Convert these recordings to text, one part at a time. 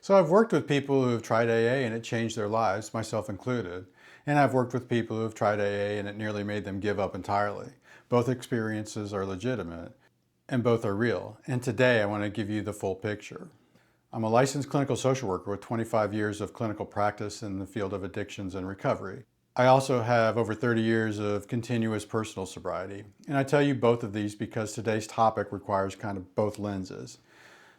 So I've worked with people who have tried AA and it changed their lives, myself included. And I've worked with people who have tried AA and it nearly made them give up entirely. Both experiences are legitimate and both are real. And today I want to give you the full picture. I'm a licensed clinical social worker with 25 years of clinical practice in the field of addictions and recovery. I also have over 30 years of continuous personal sobriety. And I tell you both of these because today's topic requires kind of both lenses.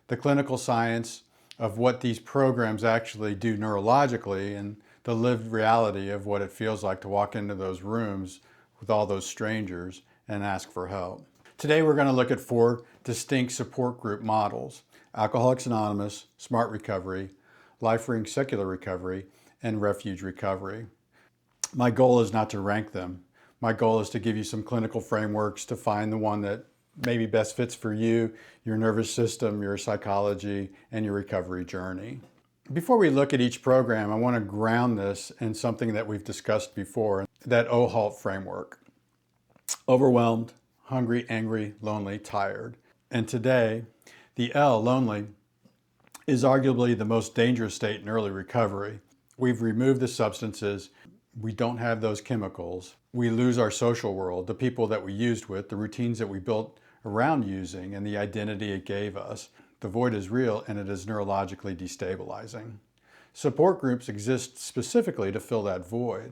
The clinical science of what these programs actually do neurologically and the lived reality of what it feels like to walk into those rooms with all those strangers and ask for help. Today we're going to look at 4 distinct support group models: Alcoholics Anonymous, Smart Recovery, LifeRing Secular Recovery, and Refuge Recovery. My goal is not to rank them. My goal is to give you some clinical frameworks to find the one that maybe best fits for you, your nervous system, your psychology, and your recovery journey. Before we look at each program, I want to ground this in something that we've discussed before, that OHALT framework. Overwhelmed, hungry, angry, lonely, tired. And today, the L, lonely, is arguably the most dangerous state in early recovery. We've removed the substances. We don't have those chemicals. We lose our social world, the people that we used with, the routines that we built around using, and the identity it gave us. The void is real and it is neurologically destabilizing. Support groups exist specifically to fill that void.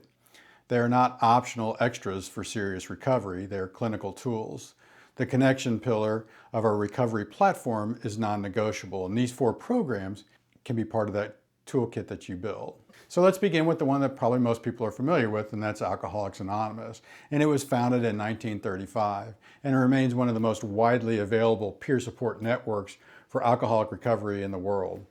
They are not optional extras for serious recovery. They are clinical tools. The connection pillar of our recovery platform is non-negotiable, and these 4 programs can be part of that toolkit that you build. So let's begin with the one that probably most people are familiar with, and that's Alcoholics Anonymous. And it was founded in 1935, and it remains one of the most widely available peer support networks for alcoholic recovery in the world.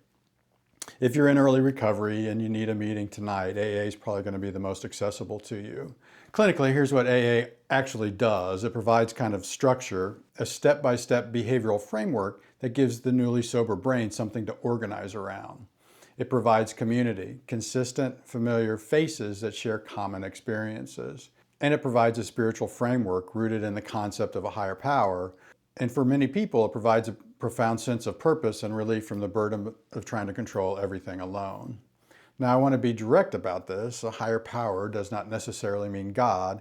If you're in early recovery and you need a meeting tonight, AA is probably going to be the most accessible to you. Clinically, here's what AA actually does. It provides kind of structure, a step-by-step behavioral framework that gives the newly sober brain something to organize around. It provides community, consistent, familiar faces that share common experiences. And it provides a spiritual framework rooted in the concept of a higher power. And for many people, it provides a profound sense of purpose and relief from the burden of trying to control everything alone. Now, I want to be direct about this. A higher power does not necessarily mean God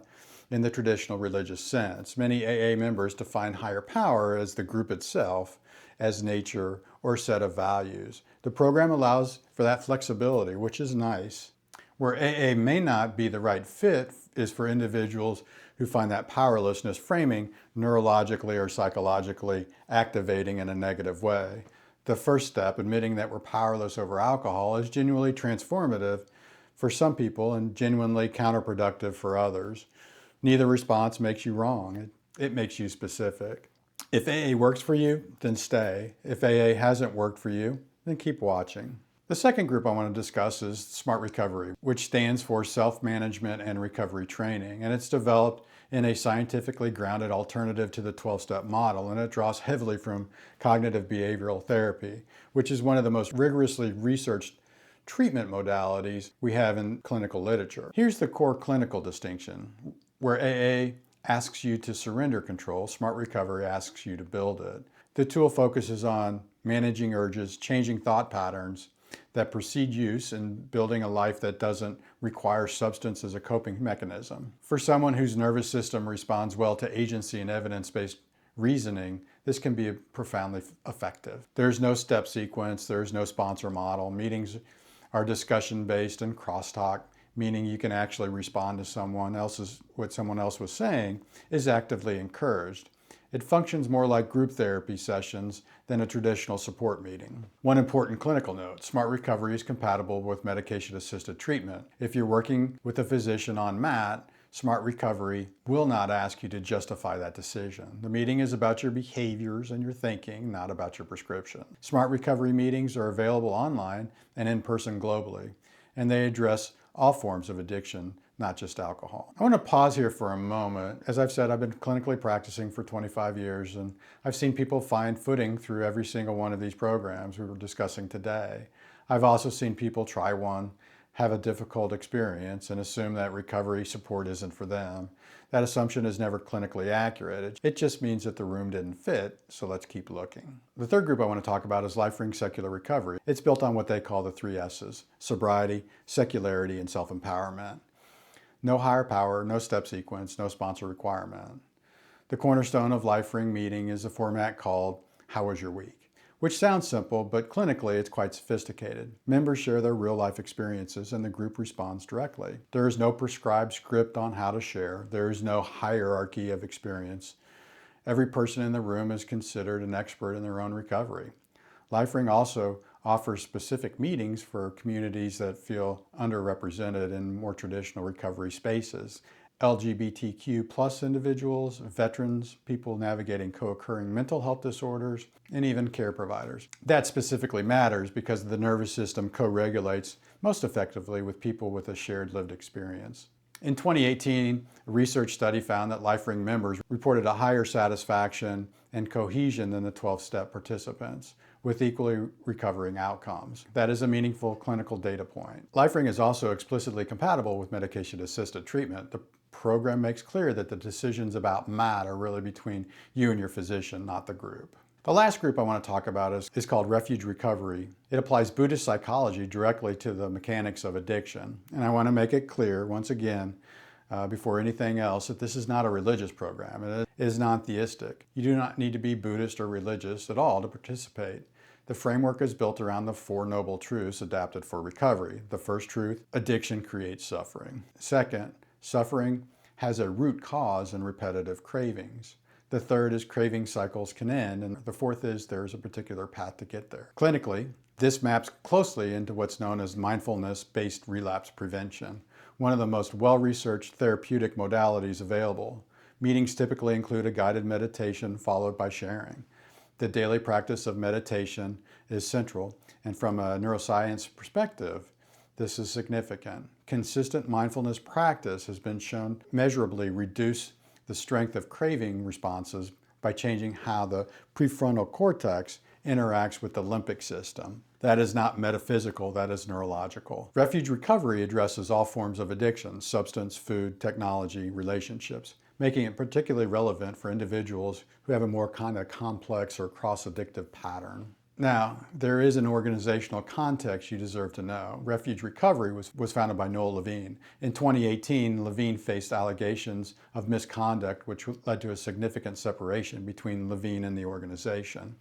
in the traditional religious sense. Many AA members define higher power as the group itself, as nature or set of values. The program allows for that flexibility, which is nice. Where AA may not be the right fit is for individuals who find that powerlessness framing neurologically or psychologically activating in a negative way. The first step, admitting that we're powerless over alcohol, is genuinely transformative for some people and genuinely counterproductive for others. Neither response makes you wrong. It makes you specific. If AA works for you, then stay. If AA hasn't worked for you, then keep watching. The second group I want to discuss is Smart Recovery, which stands for Self-Management and Recovery Training. And it's developed in a scientifically grounded alternative to the 12-step model, and it draws heavily from cognitive behavioral therapy, which is one of the most rigorously researched treatment modalities we have in clinical literature. Here's the core clinical distinction. Where AA asks you to surrender control, Smart Recovery asks you to build it. The tool focuses on managing urges, changing thought patterns that precede use, and building a life that doesn't require substance as a coping mechanism. For someone whose nervous system responds well to agency and evidence-based reasoning, this can be profoundly effective. There's no step sequence, there's no sponsor model. Meetings are discussion-based and crosstalk, meaning you can actually respond to what someone else was saying is actively encouraged. It functions more like group therapy sessions than a traditional support meeting. One important clinical note: Smart Recovery is compatible with medication-assisted treatment. If you're working with a physician on MAT, Smart Recovery will not ask you to justify that decision. The meeting is about your behaviors and your thinking, not about your prescription. Smart Recovery meetings are available online and in person globally, and they address all forms of addiction, not just alcohol. I want to pause here for a moment. As I've said, I've been clinically practicing for 25 years, and I've seen people find footing through every single one of these programs we were discussing today. I've also seen people try one, have a difficult experience and assume that recovery support isn't for them. That assumption is never clinically accurate. It just means that the room didn't fit, so let's keep looking. The third group I want to talk about is LifeRing Secular Recovery. It's built on what they call the 3 S's: sobriety, secularity, and self-empowerment. No higher power, no step sequence, no sponsor requirement. The cornerstone of LifeRing meeting is a format called How Was Your Week? Which sounds simple, but clinically it's quite sophisticated. Members share their real-life experiences and the group responds directly. There is no prescribed script on how to share. There is no hierarchy of experience. Every person in the room is considered an expert in their own recovery. LifeRing also offers specific meetings for communities that feel underrepresented in more traditional recovery spaces. LGBTQ plus individuals, veterans, people navigating co-occurring mental health disorders, and even care providers. That specifically matters because the nervous system co-regulates most effectively with people with a shared lived experience. In 2018, a research study found that LifeRing members reported a higher satisfaction and cohesion than the 12-step participants, with equally recovering outcomes. That is a meaningful clinical data point. LifeRing is also explicitly compatible with medication-assisted treatment. The program makes clear that the decisions about MAT are really between you and your physician, not the group. The last group I want to talk about is called Refuge Recovery. It applies Buddhist psychology directly to the mechanics of addiction. And I want to make it clear, once again, before anything else, that this is not a religious program. It is non-theistic. You do not need to be Buddhist or religious at all to participate. The framework is built around the 4 noble truths adapted for recovery. The first truth: addiction creates suffering. Second, suffering has a root cause in repetitive cravings. The third is craving cycles can end, and the fourth is there's a particular path to get there. Clinically, this maps closely into what's known as mindfulness-based relapse prevention, one of the most well-researched therapeutic modalities available. Meetings typically include a guided meditation followed by sharing. The daily practice of meditation is central, and from a neuroscience perspective, this is significant. Consistent mindfulness practice has been shown measurably reduce the strength of craving responses by changing how the prefrontal cortex interacts with the limbic system. That is not metaphysical, that is neurological. Refuge Recovery addresses all forms of addiction: substance, food, technology, relationships, making it particularly relevant for individuals who have a more kind of complex or cross-addictive pattern. Now, there is an organizational context you deserve to know. Refuge Recovery was founded by Noel Levine. In 2018, Levine faced allegations of misconduct, which led to a significant separation between Levine and the organization.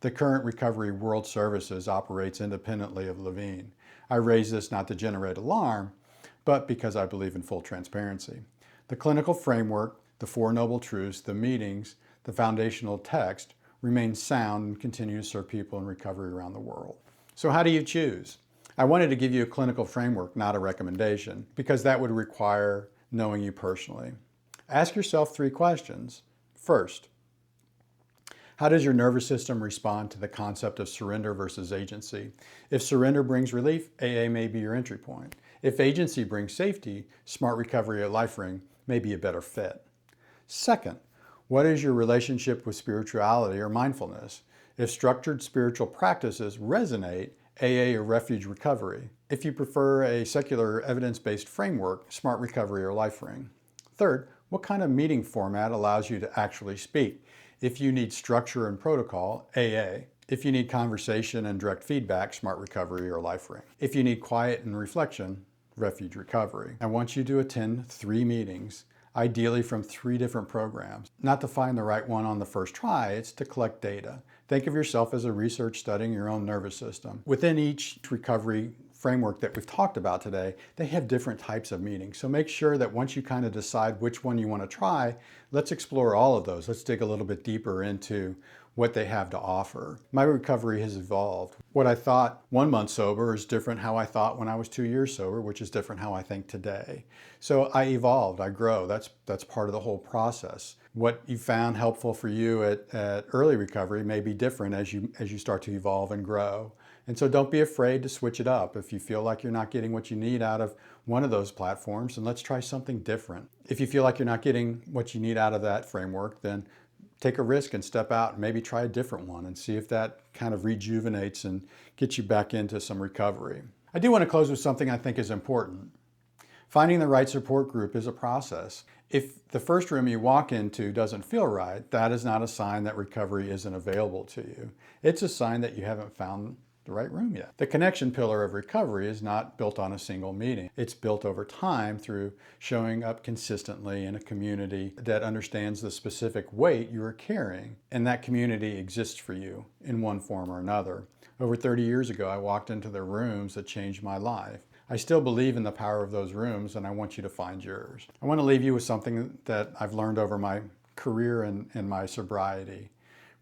The current Recovery World Services operates independently of Levine. I raise this not to generate alarm, but because I believe in full transparency. The clinical framework, the 4 noble truths, the meetings, the foundational text remain sound and continue to serve people in recovery around the world. So how do you choose? I wanted to give you a clinical framework, not a recommendation, because that would require knowing you personally. Ask yourself 3 questions. First, how does your nervous system respond to the concept of surrender versus agency? If surrender brings relief, AA may be your entry point. If agency brings safety, Smart Recovery at LifeRing may be a better fit. Second, what is your relationship with spirituality or mindfulness? If structured spiritual practices resonate, AA or Refuge Recovery. If you prefer a secular evidence-based framework, Smart Recovery or LifeRing. Third, what kind of meeting format allows you to actually speak? If you need structure and protocol, AA. If you need conversation and direct feedback, Smart Recovery or LifeRing. If you need quiet and reflection, Refuge Recovery. I want you to attend 3 meetings, ideally from 3 different programs. Not to find the right one on the first try, it's to collect data. Think of yourself as a research studying your own nervous system. Within each recovery framework that we've talked about today, they have different types of meetings. So make sure that once you kind of decide which one you want to try, let's explore all of those. Let's dig a little bit deeper into what they have to offer. My recovery has evolved. What I thought 1 month sober is different how I thought when I was 2 years sober, which is different how I think today. So I evolved, I grow. That's part of the whole process. What you found helpful for you at early recovery may be different as you start to evolve and grow. And so don't be afraid to switch it up. If you feel like you're not getting what you need out of one of those platforms, then let's try something different. If you feel like you're not getting what you need out of that framework, then take a risk and step out and maybe try a different one and see if that kind of rejuvenates and gets you back into some recovery. I do want to close with something I think is important. Finding the right support group is a process. If the first room you walk into doesn't feel right, that is not a sign that recovery isn't available to you. It's a sign that you haven't found the right room yet. The connection pillar of recovery is not built on a single meeting. It's built over time through showing up consistently in a community that understands the specific weight you are carrying, and that community exists for you in one form or another. Over 30 years ago, I walked into the rooms that changed my life. I still believe in the power of those rooms, and I want you to find yours. I want to leave you with something that I've learned over my career and my sobriety.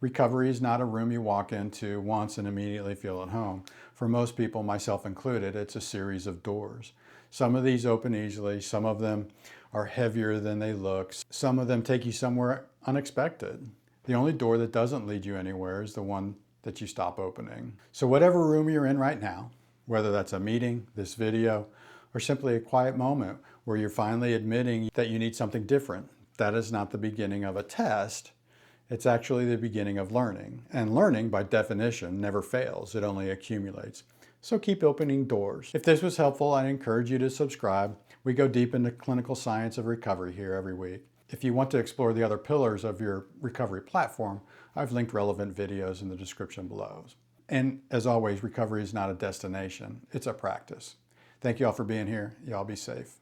Recovery is not a room you walk into once and immediately feel at home. For most people, myself included, it's a series of doors. Some of these open easily, some of them are heavier than they look, some of them take you somewhere unexpected. The only door that doesn't lead you anywhere is the one that you stop opening. So whatever room you're in right now, whether that's a meeting, this video, or simply a quiet moment where you're finally admitting that you need something different, that is not the beginning of a test. It's actually the beginning of learning. And learning, by definition, never fails. It only accumulates. So keep opening doors. If this was helpful, I encourage you to subscribe. We go deep into clinical science of recovery here every week. If you want to explore the other pillars of your recovery platform, I've linked relevant videos in the description below. And as always, recovery is not a destination, it's a practice. Thank you all for being here. Y'all be safe.